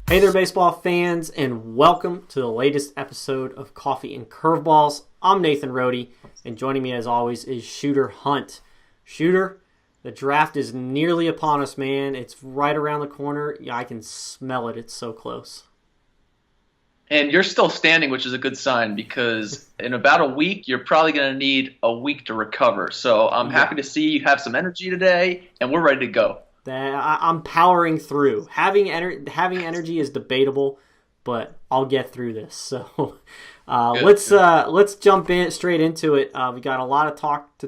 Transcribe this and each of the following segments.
Hey there, baseball fans, and welcome to the latest episode of Coffee and Curveballs. I'm Nathan Rohde, and joining me as always is Shooter Hunt. Shooter, the draft is nearly upon us, man. It's right around the corner. Yeah, I can smell it. It's so close. And you're still standing, which is a good sign because in about a week, you're probably going to need a week to recover. So I'm Yeah, happy to see you have some energy today, and we're ready to go. I'm powering through. Having energy is debatable, but I'll get through this. So Good. let's jump in straight into it. We got a lot of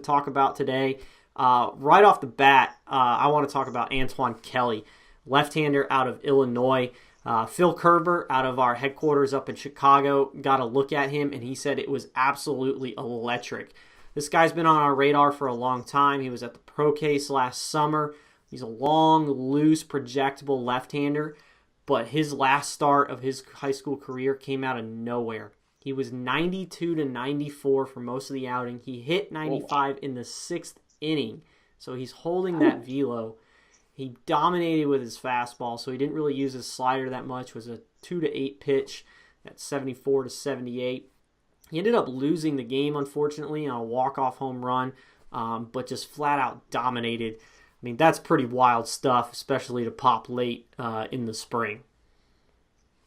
talk about today. Right off the bat, I want to talk about Antoine Kelly, left-hander out of Illinois. Phil Kerber out of our headquarters up in Chicago got a look at him, and he said it was absolutely electric. This guy's been on our radar for a long time. He was at the ProCase last summer. He's a long, loose, projectable left-hander, but his last start of his high school career came out of nowhere. He was 92 to 94 for most of the outing. He hit 95 in the sixth inning, so he's holding that velo. He dominated with his fastball, so he didn't really use his slider that much. It was a 2 to 8 pitch at 74 to 78. He ended up losing the game, unfortunately, on a walk-off home run, but just flat out dominated. I mean, that's pretty wild stuff, especially to pop late in the spring.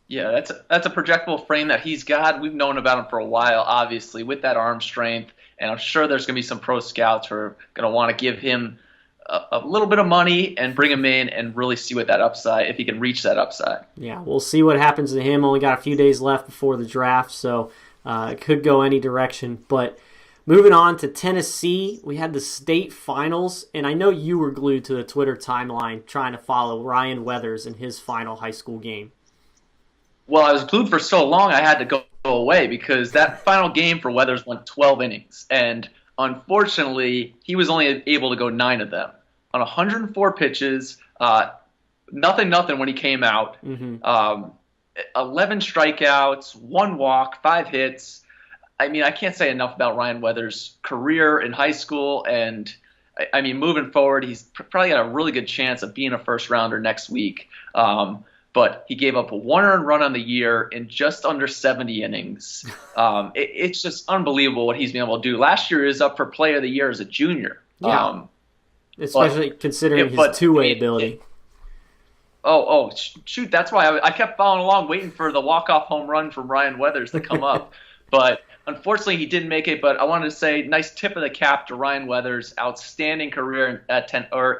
Yeah, that's a projectable frame that he's got. We've known about him for a while, obviously, with that arm strength, and I'm sure there's going to be some pro scouts who are going to want to give him a little bit of money and bring him in and really see what that upside, if he can reach that upside. Yeah, we'll see what happens to him. Only got a few days left before the draft, so it could go any direction. But moving on to Tennessee, we had the state finals, and I know you were glued to the Twitter timeline trying to follow Ryan Weathers in his final high school game. Well, I was glued for so long I had to go away because that final game for Weathers went 12 innings, and unfortunately, he was only able to go 9 of them. On 104 pitches, nothing when he came out. 11 strikeouts, 1 walk, 5 hits. I mean, I can't say enough about Ryan Weathers' career in high school, and I mean, moving forward, he's probably got a really good chance of being a first rounder next week. But he gave up a 1 earned run on the year in just under 70 innings. It's just unbelievable what he's been able to do. Last year he was up for Player of the Year as a junior. Yeah, especially considering his two-way ability. Shoot, that's why I kept following along, waiting for the walk-off home run from Ryan Weathers to come up. But unfortunately, he didn't make it. But I wanted to say, nice tip of the cap to Ryan Weathers. Outstanding career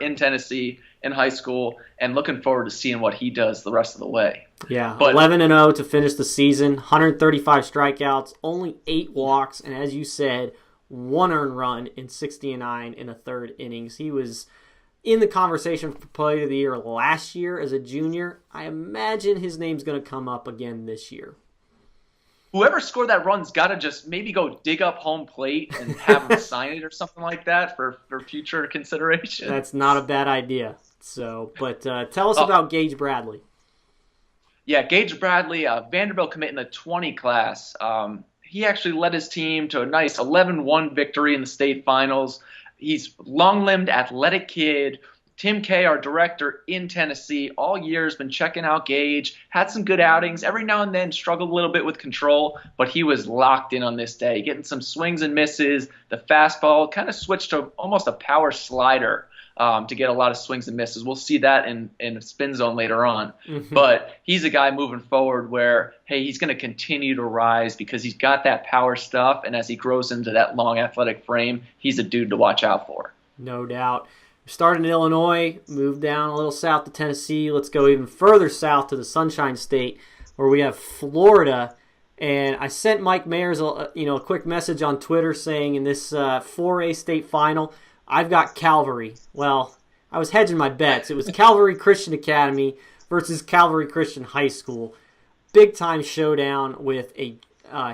in Tennessee in high school, and looking forward to seeing what he does the rest of the way. Yeah, 11-0 to finish the season, 135 strikeouts, only 8 walks, and as you said, 1 earned run in 69 in the third innings. He was in the conversation for Player of the Year last year as a junior. I imagine his name's going to come up again this year. Whoever scored that run's got to just maybe go dig up home plate and have him sign it or something like that for future consideration. That's not a bad idea. So, but tell us about Gage Bradley. Yeah, Gage Bradley, Vanderbilt commit in the 20 class. He actually led his team to a nice 11-1 victory in the state finals. He's long-limbed, athletic kid. Tim Kay, our director in Tennessee, all year has been checking out Gage, had some good outings, every now and then struggled a little bit with control, but he was locked in on this day, getting some swings and misses. The fastball kind of switched to almost a power slider to get a lot of swings and misses. We'll see that in a spin zone later on. But he's a guy moving forward where, hey, he's going to continue to rise because he's got that power stuff, and as he grows into that long athletic frame, he's a dude to watch out for. No doubt. Started in Illinois, moved down a little south to Tennessee. Let's go even further south to the Sunshine State, where we have Florida. And I sent Mike Mayers a quick message on Twitter saying in this 4A state final, I've got Calvary. Well, I was hedging my bets. It was Calvary Christian Academy versus Calvary Christian High School. Big time showdown with a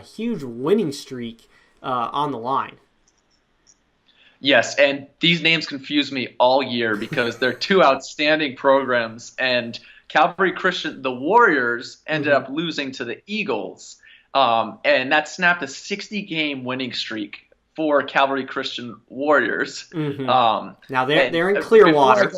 huge winning streak on the line. Yes, and these names confuse me all year because they're two outstanding programs. And Calvary Christian, the Warriors, ended up losing to the Eagles. And that snapped a 60-game winning streak for Calvary Christian Warriors. Now they're in Clearwater.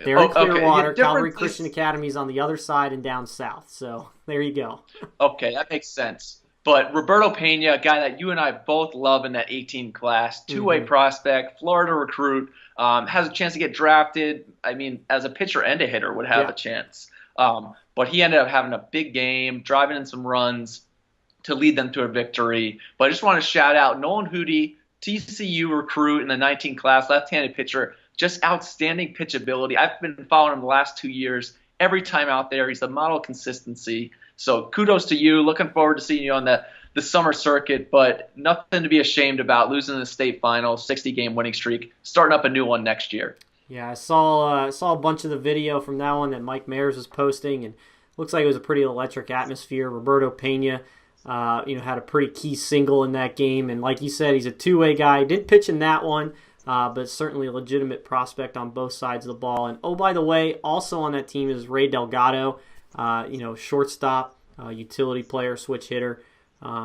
They're in Okay, Clearwater. Calvary differences. Christian Academy is on the other side and down south. So there you go. Okay, that makes sense. But Roberto Pena, a guy that you and I both love in that 18 class, two-way prospect, Florida recruit, has a chance to get drafted. I mean, as a pitcher and a hitter would have a chance. But he ended up having a big game, driving in some runs to lead them to a victory. But I just want to shout out Nolan Hootie, TCU recruit in the 19 class, left-handed pitcher, just outstanding pitchability. I've been following him the last 2 years. Every time out there, he's the model of consistency. So kudos to you. Looking forward to seeing you on the summer circuit, but nothing to be ashamed about. Losing the state final, 60-game winning streak, starting up a new one next year. Yeah, I saw a bunch of the video from that one that Mike Mayers was posting, and looks like it was a pretty electric atmosphere. Roberto Pena, had a pretty key single in that game, and like you said, he's a two-way guy. Didn't pitch in that one, but certainly a legitimate prospect on both sides of the ball. And oh, by the way, also on that team is Ray Delgado, shortstop, utility player, switch hitter.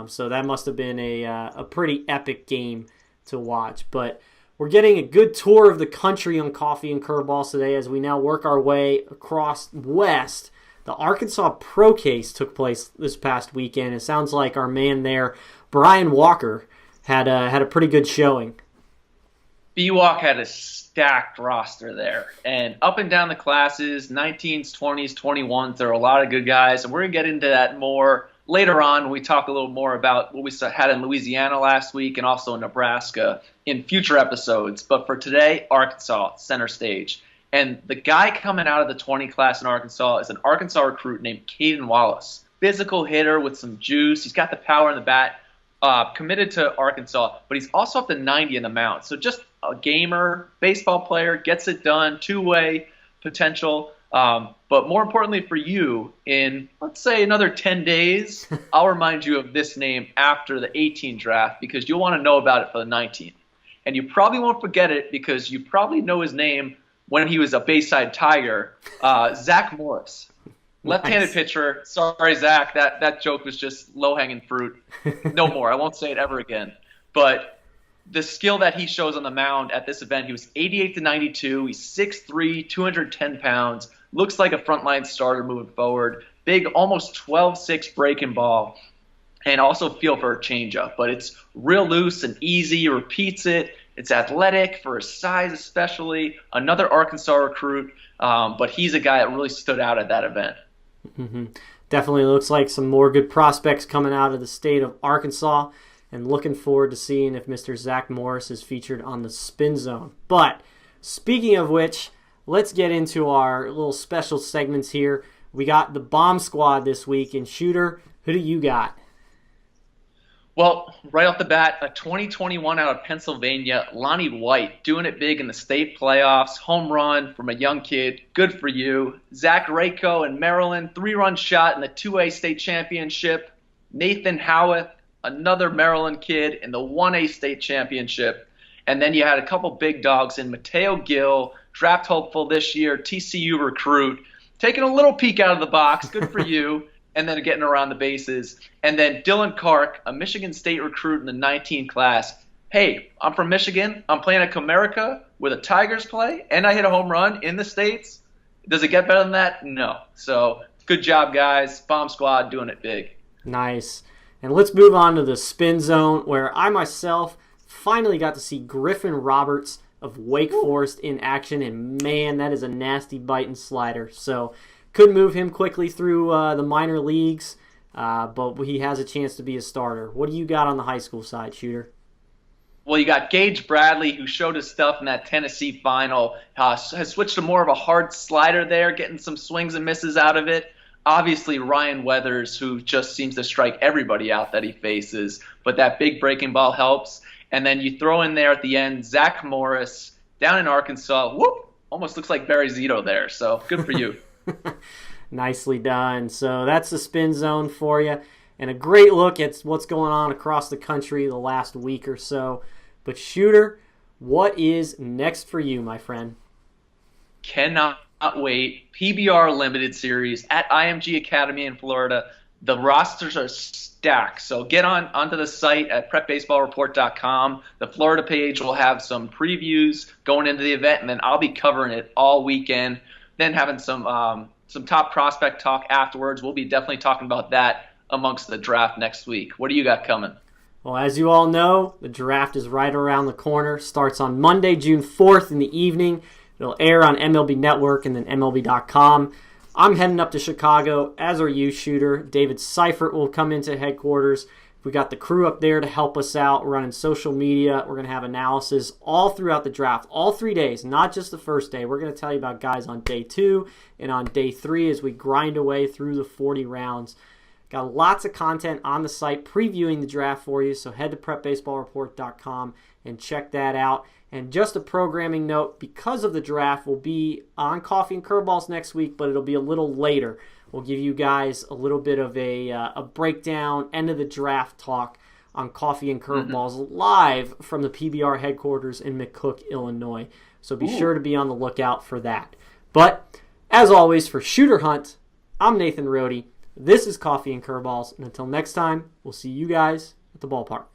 So that must have been a pretty epic game to watch. But we're getting a good tour of the country on Coffee and Curveballs today as we now work our way across west. The Arkansas ProCase took place this past weekend. It sounds like our man there, Brian Walker, had a pretty good showing. B-Walk had a stacked roster there. And up and down the classes, 19s, 20s, 21s, there are a lot of good guys. And we're going to get into that more later on when we talk a little more about what we had in Louisiana last week and also in Nebraska in future episodes. But for today, Arkansas, center stage. And the guy coming out of the 20 class in Arkansas is an Arkansas recruit named Caden Wallace. Physical hitter with some juice. He's got the power in the bat. Committed to Arkansas, but he's also up to 90 in the mound. So just a gamer, baseball player, gets it done, two-way potential. But more importantly for you, in, let's say, another 10 days, I'll remind you of this name after the 18 draft because you'll want to know about it for the 19. And you probably won't forget it because you probably know his name when he was a Bayside Tiger, Zach Morris. Left-handed pitcher. Sorry, Zach. That joke was just low-hanging fruit. No more. I won't say it ever again. But the skill that he shows on the mound at this event, he was 88 to 92. He's 6'3", 210 pounds. Looks like a frontline starter moving forward. Big, almost 12-6 breaking ball. And also feel for a changeup. But it's real loose and easy. He repeats it. It's athletic for his size especially. Another Arkansas recruit. But he's a guy that really stood out at that event. Mm-hmm. Definitely looks like some more good prospects coming out of the state of Arkansas, and looking forward to seeing if Mr. Zach Morris is featured on the Spin Zone. But speaking of which, let's get into our little special segments here. We got the Bomb Squad this week, and Shooter, who do you got? Well, right off the bat, a 2021 out of Pennsylvania, Lonnie White, doing it big in the state playoffs, home run from a young kid, good for you. Zach Rayco in Maryland, 3-run shot in the 2A state championship. Nathan Howitt, another Maryland kid in the 1A state championship. And then you had a couple big dogs in Mateo Gill, draft hopeful this year, TCU recruit, taking a little peek out of the box, good for you. And then getting around the bases. And then Dylan Kark, a Michigan State recruit in the 19 class. Hey, I'm from Michigan. I'm playing at Comerica where the Tigers play, and I hit a home run in the States. Does it get better than that? No. So good job, guys. Bomb Squad doing it big. Nice. And let's move on to the Spin Zone, where I myself finally got to see Griffin Roberts of Wake Forest in action. And, man, that is a nasty biting slider. So could move him quickly through the minor leagues, but he has a chance to be a starter. What do you got on the high school side, Shooter? Well, you got Gage Bradley, who showed his stuff in that Tennessee final, has switched to more of a hard slider there, getting some swings and misses out of it. Obviously, Ryan Weathers, who just seems to strike everybody out that he faces, but that big breaking ball helps. And then you throw in there at the end, Zach Morris, down in Arkansas. Whoop! Almost looks like Barry Zito there, so good for you. Nicely done. So that's the Spin Zone for you, and a great look at what's going on across the country the last week or so. But Shooter, what is next for you, my friend? Cannot wait. PBR Limited Series at IMG Academy in Florida. The rosters are stacked, so get onto the site at prepbaseballreport.com. The Florida page will have some previews going into the event, and then I'll be covering it all weekend. Then having some top prospect talk afterwards. We'll be definitely talking about that amongst the draft next week. What do you got coming? Well, as you all know, the draft is right around the corner. Starts on Monday, June 4th in the evening. It'll air on MLB Network and then MLB.com. I'm heading up to Chicago, as are you, Shooter. David Seifert will come into headquarters. We got the crew up there to help us out. We're running social media. We're going to have analysis all throughout the draft, all 3 days, not just the first day. We're going to tell you about guys on day 2 and on day 3 as we grind away through the 40 rounds. Got lots of content on the site previewing the draft for you, so head to prepbaseballreport.com and check that out. And just a programming note, because of the draft, we'll be on Coffee and Curveballs next week, but it'll be a little later. We'll give you guys a little bit of a breakdown, end of the draft talk on Coffee and Curveballs live from the PBR headquarters in McCook, Illinois. So be sure to be on the lookout for that. But as always, for Shooter Hunt, I'm Nathan Rohde. This is Coffee and Curveballs, and until next time, we'll see you guys at the ballpark.